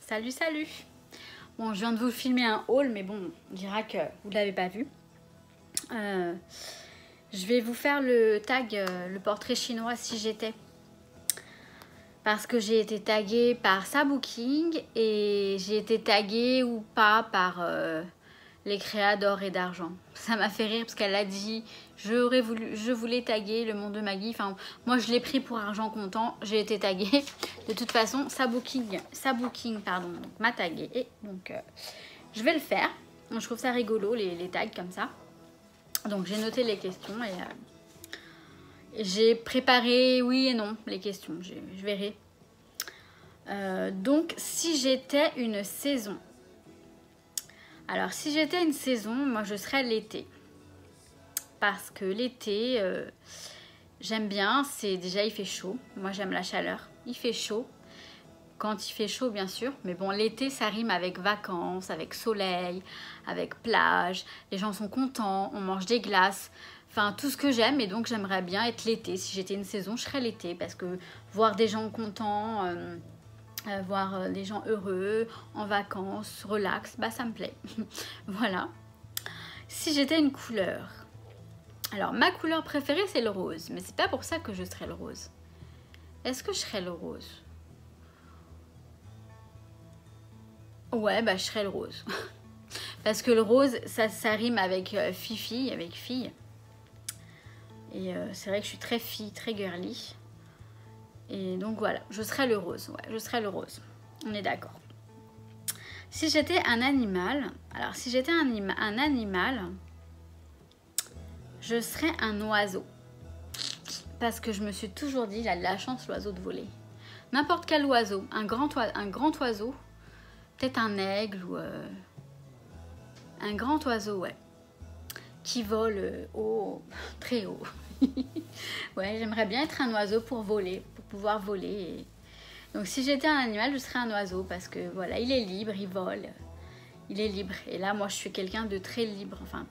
Salut, salut. Bon, je viens de vous filmer un haul, mais bon, on dira que vous ne l'avez pas vu. Je vais vous faire le tag, le portrait chinois si j'étais. Parce que j'ai été taguée par Sabooking et j'ai été taguée ou pas par les créas d'or et d'argent. Ça m'a fait rire parce qu'elle a dit je voulais taguer le monde de Maggie. Enfin, moi je l'ai pris pour argent comptant, j'ai été taguée. De toute façon, Sabooking pardon, m'a taguée. Et donc je vais le faire. Je trouve ça rigolo les tags comme ça. Donc j'ai noté les questions et j'ai préparé oui et non les questions. Je verrai. Donc si j'étais une saison. Alors si j'étais une saison, moi je serais l'été. Parce que l'été, j'aime bien, c'est déjà il fait chaud. Moi j'aime la chaleur. Il fait chaud. Quand il fait chaud bien sûr. Mais bon l'été ça rime avec vacances, avec soleil, avec plage. Les gens sont contents, on mange des glaces. Enfin tout ce que j'aime et donc j'aimerais bien être l'été. Si j'étais une saison, je serais l'été. Parce que voir des gens contents... voir des gens heureux, en vacances, relax, bah ça me plaît. Voilà. Si j'étais une couleur, alors ma couleur préférée c'est le rose, mais c'est pas pour ça que je serais le rose. Est-ce que je serais le rose? Ouais, bah je serais le rose. Parce que le rose, ça rime avec fifi, avec fille. Et c'est vrai que je suis très fille, très girly. Et donc voilà, je serais le rose. Ouais, je serais le rose. On est d'accord. Si j'étais un animal, alors si j'étais un animal, je serais un oiseau. Parce que je me suis toujours dit, il a de la chance l'oiseau de voler. N'importe quel oiseau, un grand oiseau, peut-être un aigle ou un grand oiseau, ouais, qui vole haut, très haut. Ouais, j'aimerais bien être un oiseau pour voler, pour pouvoir voler. Et... donc si j'étais un animal, je serais un oiseau parce que voilà, il est libre, il vole, il est libre. Et là, moi, je suis quelqu'un de très libre, enfin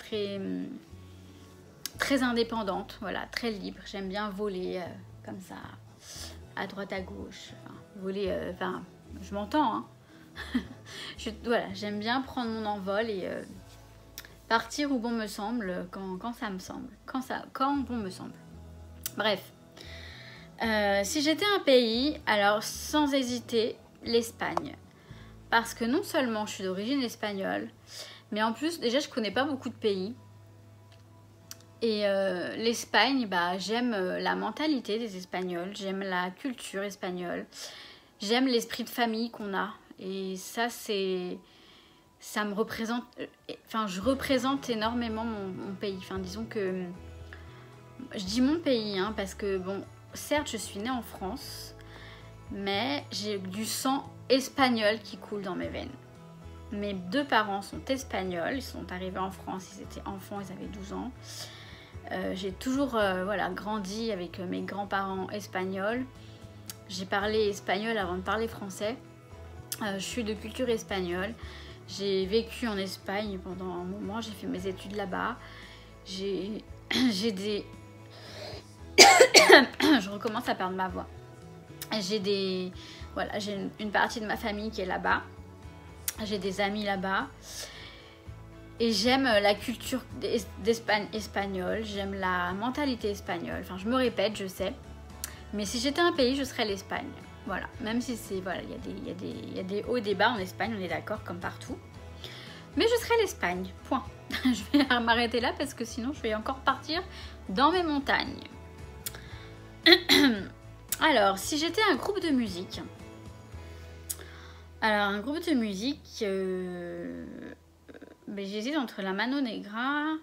très indépendante, voilà, très libre. J'aime bien voler comme ça, à droite, à gauche. Enfin, voler, enfin, je m'entends, hein. Voilà, j'aime bien prendre mon envol et partir où bon me semble, quand ça me semble, quand bon me semble. Bref. Si j'étais un pays, alors sans hésiter, l'Espagne. Parce que non seulement je suis d'origine espagnole, mais en plus, déjà, je connais pas beaucoup de pays. Et l'Espagne, bah, j'aime la mentalité des Espagnols, j'aime la culture espagnole, j'aime l'esprit de famille qu'on a. Et ça, ça me représente... Enfin, je représente énormément mon pays. Enfin, disons que... je dis mon pays, hein, parce que, bon... certes, je suis née en France, mais j'ai du sang espagnol qui coule dans mes veines. Mes deux parents sont espagnols, ils sont arrivés en France, ils étaient enfants, ils avaient 12 ans. J'ai toujours voilà, grandi avec mes grands-parents espagnols. J'ai parlé espagnol avant de parler français. Je suis de culture espagnole. J'ai vécu en Espagne pendant un moment, j'ai fait mes études là-bas. J'ai des... je recommence à perdre ma voix. J'ai voilà, j'ai une partie de ma famille qui est là-bas. J'ai des amis là-bas. Et j'aime la culture espagnole. J'aime la mentalité espagnole. Enfin, je me répète, je sais. Mais si j'étais un pays, je serais l'Espagne. Voilà. Même si c'est... voilà, il y a des hauts et des bas en Espagne, on est d'accord, comme partout. Mais je serais l'Espagne. Point. Je vais m'arrêter là parce que sinon, je vais encore partir dans mes montagnes. Alors, si j'étais un groupe de musique. Alors, un groupe de musique... ben, j'hésite entre la Mano Negra...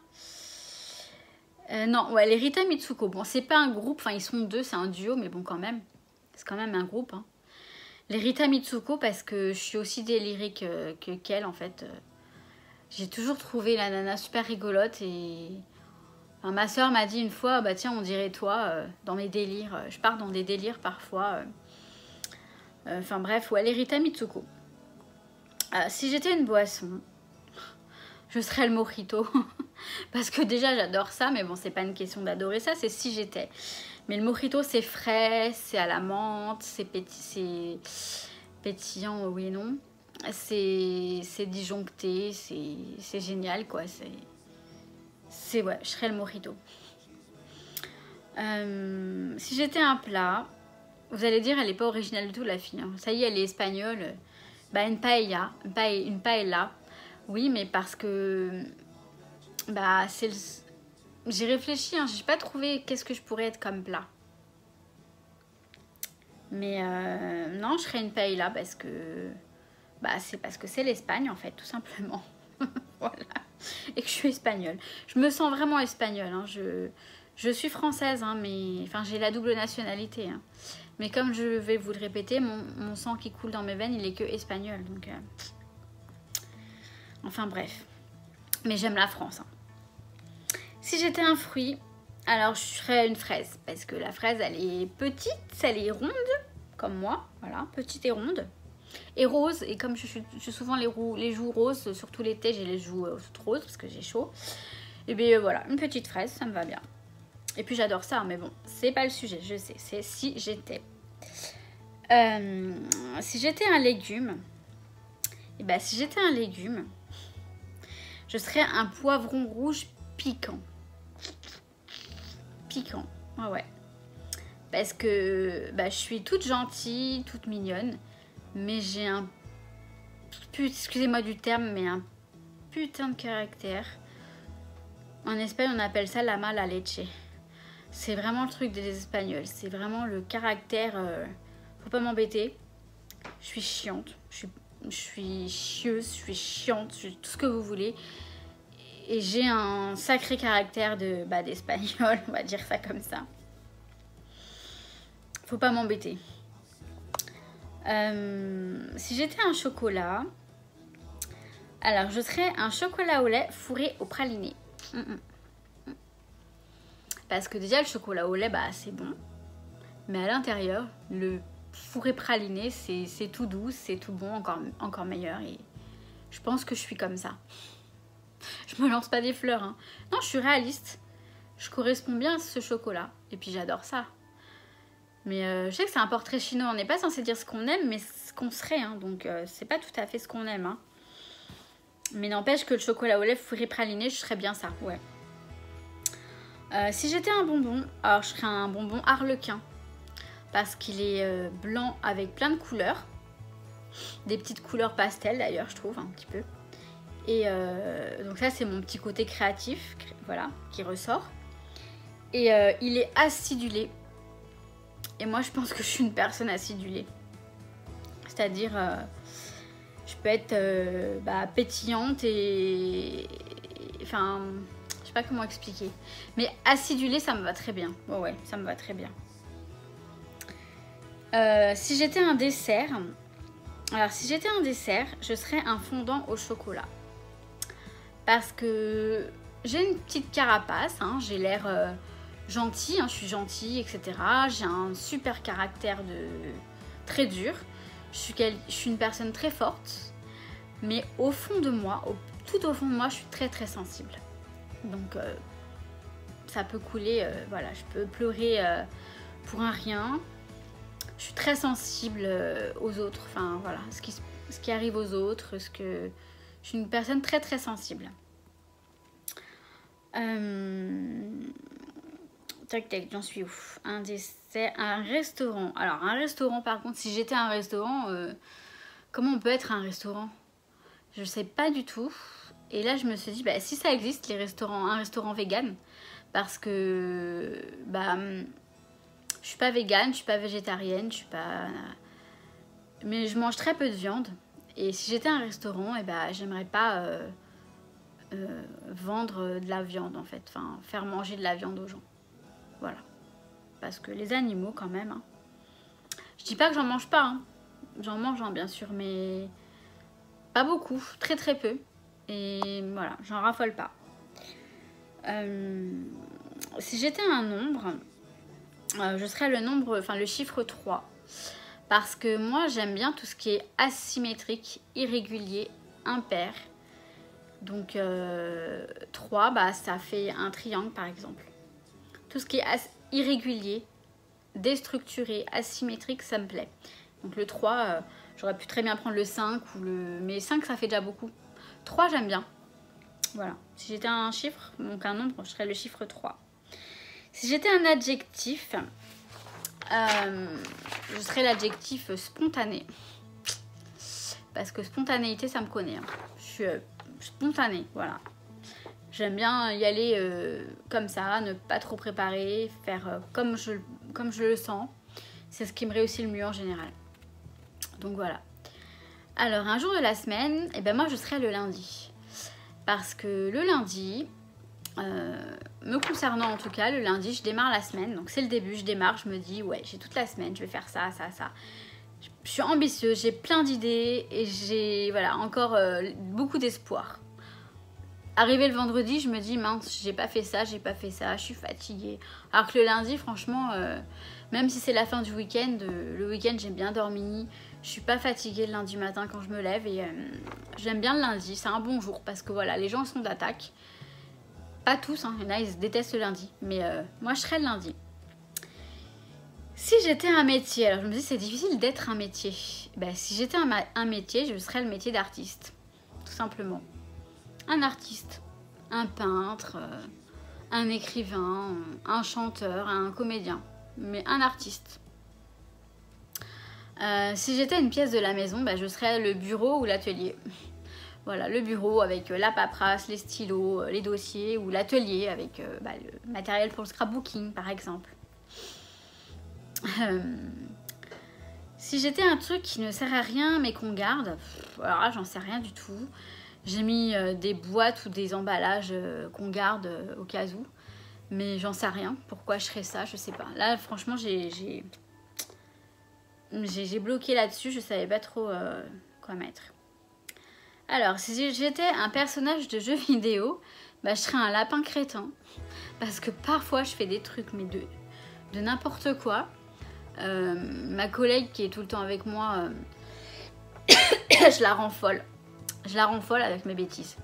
non, ouais, les Rita Mitsuko. Bon, c'est pas un groupe, enfin, ils sont deux, c'est un duo, mais bon, quand même. C'est quand même un groupe, hein. Les Rita Mitsuko, parce que je suis aussi délirique qu'elle, en fait. J'ai toujours trouvé la nana super rigolote et... enfin, ma soeur m'a dit une fois, bah tiens, on dirait toi, dans mes délires. Je pars dans des délires parfois. Enfin bref, ouais, les Rita Mitsuko. Si j'étais une boisson, je serais le mojito. Parce que déjà, j'adore ça, mais bon, c'est pas une question d'adorer ça, c'est si j'étais. Mais le mojito, c'est frais, c'est à la menthe, c'est pétillant, oui et non. c'est disjoncté, c'est génial quoi. Ouais, je serais le mojito. Si j'étais un plat, vous allez dire elle est pas originale du tout la fille, hein. Ça y est, elle est espagnole. Bah une paella, une paella. Oui, mais parce que bah c'est j'ai réfléchi, hein, j'ai pas trouvé qu'est-ce que je pourrais être comme plat. Mais non, je serais une paella parce que bah c'est parce que c'est l'Espagne en fait, tout simplement. Voilà. Et que je suis espagnole. Je me sens vraiment espagnole, hein. Je suis française, hein, mais enfin j'ai la double nationalité, hein. Mais comme je vais vous le répéter, mon sang qui coule dans mes veines, il est que espagnol. Donc, enfin bref. Mais j'aime la France, hein. Si j'étais un fruit, alors je serais une fraise. Parce que la fraise, elle est petite, elle est ronde, comme moi. Voilà, petite et ronde. Et rose. Et comme je suis souvent les joues roses, surtout l'été, j'ai les joues roses parce que j'ai chaud. Et bien voilà, une petite fraise, ça me va bien. Et puis j'adore ça, mais bon, c'est pas le sujet, je sais. C'est si j'étais. Si j'étais un légume, et ben si j'étais un légume, je serais un poivron rouge piquant. Piquant, ouais. Parce que bah, je suis toute gentille, toute mignonne, mais j'ai un... Excusez-moi du terme, mais un putain de caractère. En Espagne, on appelle ça la mala leche. C'est vraiment le truc des Espagnols. C'est vraiment le caractère... faut pas m'embêter. Je suis chiante. Je suis chieuse, je suis chiante, je suis tout ce que vous voulez. Et j'ai un sacré caractère d'Espagnol, on va dire ça comme ça. Faut pas m'embêter. Si j'étais un chocolat, alors je serais un chocolat au lait fourré au praliné. Parce que déjà le chocolat au lait, bah c'est bon. Mais à l'intérieur, le fourré praliné, c'est tout doux, c'est tout bon, encore meilleur. Et je pense que je suis comme ça. Je me lance pas des fleurs, hein. Non, je suis réaliste. Je corresponds bien à ce chocolat. Et puis j'adore ça. Mais je sais que c'est un portrait chinois. On n'est pas censé dire ce qu'on aime, mais ce qu'on serait, hein. Donc c'est pas tout à fait ce qu'on aime, hein. Mais n'empêche que le chocolat au lait fourré praliné, je serais bien ça, ouais. Si j'étais un bonbon, alors je serais un bonbon harlequin. Parce qu'il est blanc avec plein de couleurs. Des petites couleurs pastel d'ailleurs, je trouve, un petit peu. Et donc ça, c'est mon petit côté créatif, voilà, qui ressort. Et il est acidulé. Et moi, je pense que je suis une personne acidulée. C'est-à-dire, je peux être pétillante et... Enfin, je sais pas comment expliquer. Mais acidulée, ça me va très bien. Ouais, ça me va très bien. Si j'étais un dessert... Alors, si j'étais un dessert, je serais un fondant au chocolat. Parce que j'ai une petite carapace, hein, j'ai l'air gentille, hein, je suis gentille, etc. J'ai un super caractère très dur. Je suis une personne très forte, mais au fond de moi, tout au fond de moi, je suis très très sensible. Donc ça peut couler, voilà, je peux pleurer pour un rien. Je suis très sensible aux autres, enfin voilà, ce qui arrive aux autres, je suis une personne très très sensible. Tac tac, j'en suis où? Un dessert, un restaurant. Alors un restaurant par contre, si j'étais un restaurant, comment on peut être un restaurant? Je sais pas du tout. Et là je me suis dit, bah, si ça existe les restaurants, un restaurant vegan, parce que je suis pas végane, je suis pas végétarienne, je suis pas... Mais je mange très peu de viande. Et si j'étais un restaurant, j'aimerais pas vendre de la viande en fait. Enfin, faire manger de la viande aux gens. Voilà. Parce que les animaux quand même... Hein. Je dis pas que j'en mange pas. Hein. J'en mange hein, bien sûr, mais pas beaucoup. Très très peu. Et voilà, j'en raffole pas. Si j'étais un nombre... je serais le chiffre 3. Parce que moi, j'aime bien tout ce qui est asymétrique, irrégulier, impair. Donc, 3, ça fait un triangle, par exemple. Tout ce qui est irrégulier, déstructuré, asymétrique, ça me plaît. Donc, le 3, J'aurais pu très bien prendre le 5 ou le... Mais 5 ça fait déjà beaucoup. 3 j'aime bien. Voilà. Si j'étais un chiffre, donc un nombre, je serais le chiffre 3. Si j'étais un adjectif, je serais l'adjectif spontané. Parce que spontanéité, ça me connaît. Hein. Je suis spontanée, voilà. J'aime bien y aller comme ça, ne pas trop préparer, faire comme je le sens. C'est ce qui me réussit le mieux en général. Donc voilà. Alors, un jour de la semaine, eh ben moi, je serai le lundi. Parce que le lundi, me concernant en tout cas, le lundi, je démarre la semaine. Donc c'est le début, je démarre, je me dis, ouais, j'ai toute la semaine, je vais faire ça, ça, ça. Je suis ambitieuse, j'ai plein d'idées et j'ai voilà, encore beaucoup d'espoir. Arrivé le vendredi, je me dis, mince, j'ai pas fait ça, je suis fatiguée. Alors que le lundi, franchement, même si c'est la fin du week-end, le week-end, j'ai bien dormi. Je suis pas fatiguée le lundi matin quand je me lève et j'aime bien le lundi, c'est un bon jour parce que voilà, les gens sont d'attaque. Pas tous, hein, il y en a, ils détestent le lundi, mais moi, je serai le lundi. Si j'étais un métier, alors je me dis c'est difficile d'être un métier. Ben, si j'étais un métier, je serais le métier d'artiste, tout simplement. Un artiste, un peintre, un écrivain, un chanteur, un comédien, mais un artiste. Si j'étais une pièce de la maison, ben, je serais le bureau ou l'atelier. Voilà, le bureau avec la paperasse, les stylos, les dossiers, ou l'atelier avec le matériel pour le scrapbooking par exemple. Si j'étais un truc qui ne sert à rien mais qu'on garde, alors là j'en sais rien du tout. J'ai mis des boîtes ou des emballages qu'on garde au cas où, mais j'en sais rien. Pourquoi je ferais ça, je sais pas. Là franchement j'ai bloqué là-dessus, je savais pas trop quoi mettre. Alors si j'étais un personnage de jeu vidéo, bah, je serais un lapin crétin. Parce que parfois je fais des trucs mais de n'importe quoi. Ma collègue qui est tout le temps avec moi, je la rends folle. Je la rends folle avec mes bêtises.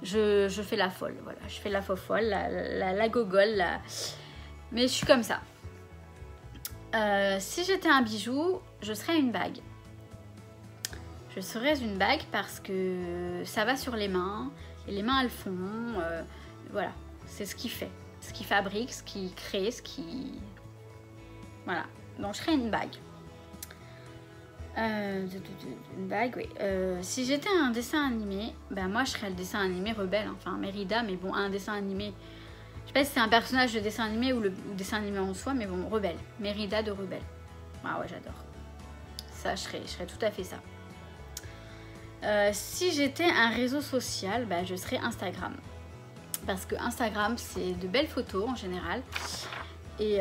Je fais la folle, voilà. Je fais la folle, la gogole. Mais je suis comme ça. Si j'étais un bijou, je serais une bague. Je serais une bague parce que ça va sur les mains. Et les mains, elles font. Voilà, c'est ce qui fait. Ce qui fabrique, ce qui crée, ce qui... Voilà. Donc je serais une bague. Une bague, oui. Si j'étais un dessin animé, ben moi je serais le dessin animé Rebelle, hein. Enfin Mérida, mais bon, un dessin animé. Je sais pas si c'est un personnage de dessin animé ou le dessin animé en soi, mais bon, Rebelle. Mérida de Rebelle. Ah ouais, j'adore. Ça, je serais tout à fait ça. Si j'étais un réseau social, ben, je serais Instagram. Parce que Instagram, c'est de belles photos en général. Et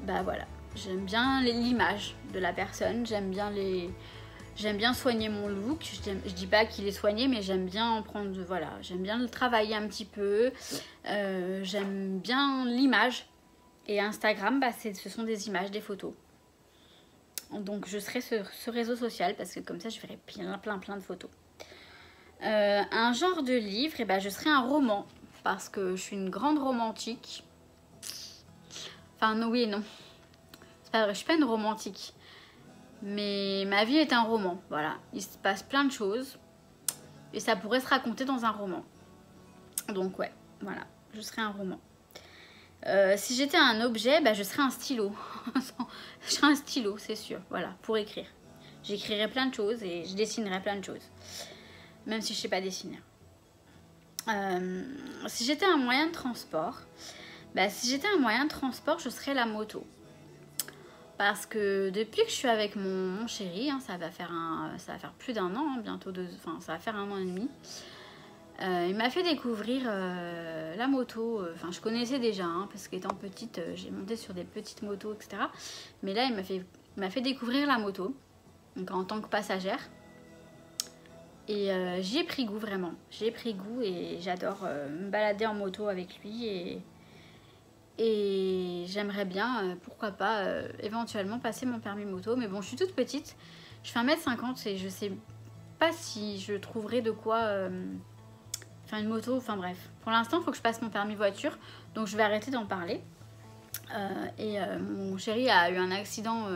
bah voilà. J'aime bien l'image de la personne, j'aime bien soigner mon look. Je dis pas qu'il est soigné, mais j'aime bien en prendre, voilà, j'aime bien le travailler un petit peu. J'aime bien l'image. Et Instagram, bah, ce sont des images, des photos. Donc je serai ce réseau social parce que comme ça, je ferai plein de photos. Un genre de livre, et bah, je serai un roman parce que je suis une grande romantique. Enfin, non, oui et non. C'est pas vrai, je suis pas une romantique. Mais ma vie est un roman, voilà. Il se passe plein de choses. Et ça pourrait se raconter dans un roman. Donc ouais, voilà. Je serais un roman. Si j'étais un objet, bah, je serais un stylo. Je serais un stylo, c'est sûr. Voilà, pour écrire. J'écrirais plein de choses et je dessinerais plein de choses. Même si je sais pas dessiner. Si j'étais un moyen de transport... Bah, si j'étais un moyen de transport, je serais la moto. Parce que depuis que je suis avec mon chéri, hein, ça va faire plus d'1 an, hein, bientôt enfin ça va faire 1 an et demi. Il m'a fait découvrir la moto. Enfin, je connaissais déjà, hein, parce qu'étant petite, j'ai monté sur des petites motos, etc. Mais là, il m'a fait découvrir la moto, donc en tant que passagère. Et j'y ai pris goût vraiment. J'y ai pris goût et j'adore me balader en moto avec lui et j'aimerais bien, pourquoi pas, éventuellement passer mon permis moto. Mais bon, je suis toute petite, je fais 1m50 et je sais pas si je trouverai de quoi faire une moto. Enfin bref, pour l'instant, il faut que je passe mon permis voiture, donc je vais arrêter d'en parler. Mon chéri a eu un accident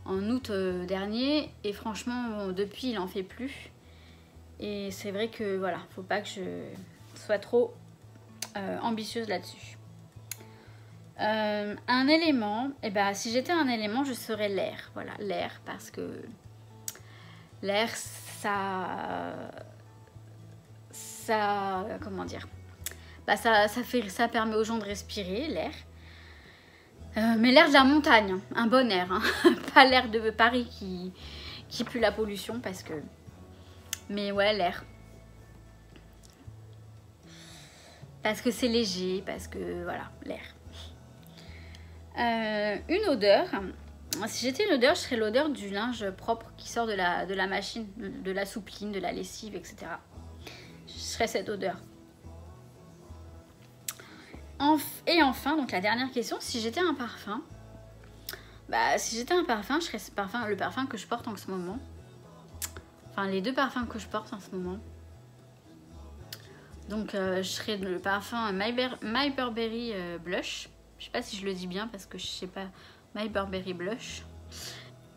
en août dernier. Et franchement, bon, depuis, il en fait plus. Et c'est vrai que voilà, faut pas que je sois trop ambitieuse là-dessus. Un élément, et ben si j'étais un élément, je serais l'air. Voilà, l'air, parce que l'air, comment dire, bah ça permet aux gens de respirer, l'air. Mais l'air de la montagne, hein, un bon air, hein. Pas l'air de Paris qui pue la pollution, parce que... Mais ouais, l'air. Parce que c'est léger, parce que voilà, l'air. Une odeur. Si j'étais une odeur, je serais l'odeur du linge propre qui sort de la machine, de la soupline, de la lessive, etc. Je serais cette odeur. Et enfin, donc la dernière question, si j'étais un parfum, bah si j'étais un parfum, je serais le parfum que je porte en ce moment. Enfin, les deux parfums que je porte en ce moment. Donc je serais le parfum My Burberry Blush. Je sais pas si je le dis bien parce que je sais pas, My Burberry Blush.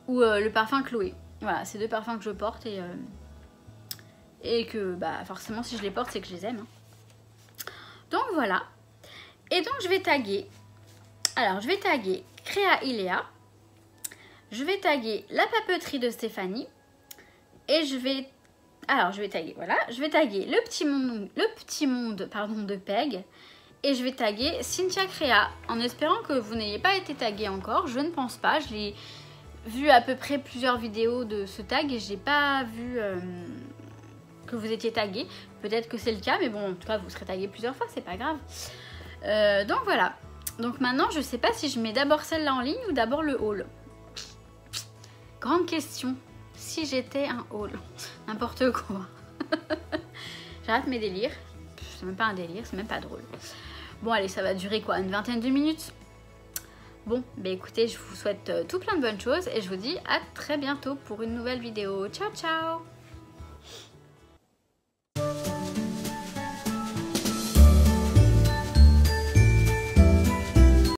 Ou le parfum Chloé. Voilà, c'est deux parfums que je porte et que bah forcément si je les porte c'est que je les aime. Hein. Donc voilà. Et donc je vais taguer. Alors je vais taguer Créa Iléa. Je vais taguer la papeterie de Stéphanie. Et je vais... Alors je vais taguer, voilà. Je vais taguer le petit monde pardon, de Peg. Et je vais taguer Cynthia Créa. En espérant que vous n'ayez pas été tagué encore. Je ne pense pas. Je l'ai vu à peu près plusieurs vidéos de ce tag. Et j'ai pas vu que vous étiez tagué. Peut-être que c'est le cas. Mais bon, en tout cas, vous serez tagué plusieurs fois. C'est pas grave. Donc voilà. Donc maintenant, je sais pas si je mets d'abord celle-là en ligne ou d'abord le haul. Grande question. Si j'étais un haul. N'importe quoi. J'arrête mes délires. C'est même pas un délire, c'est même pas drôle. Bon allez, ça va durer quoi, une vingtaine de minutes? Bon, bah écoutez, je vous souhaite tout plein de bonnes choses et je vous dis à très bientôt pour une nouvelle vidéo. Ciao ciao!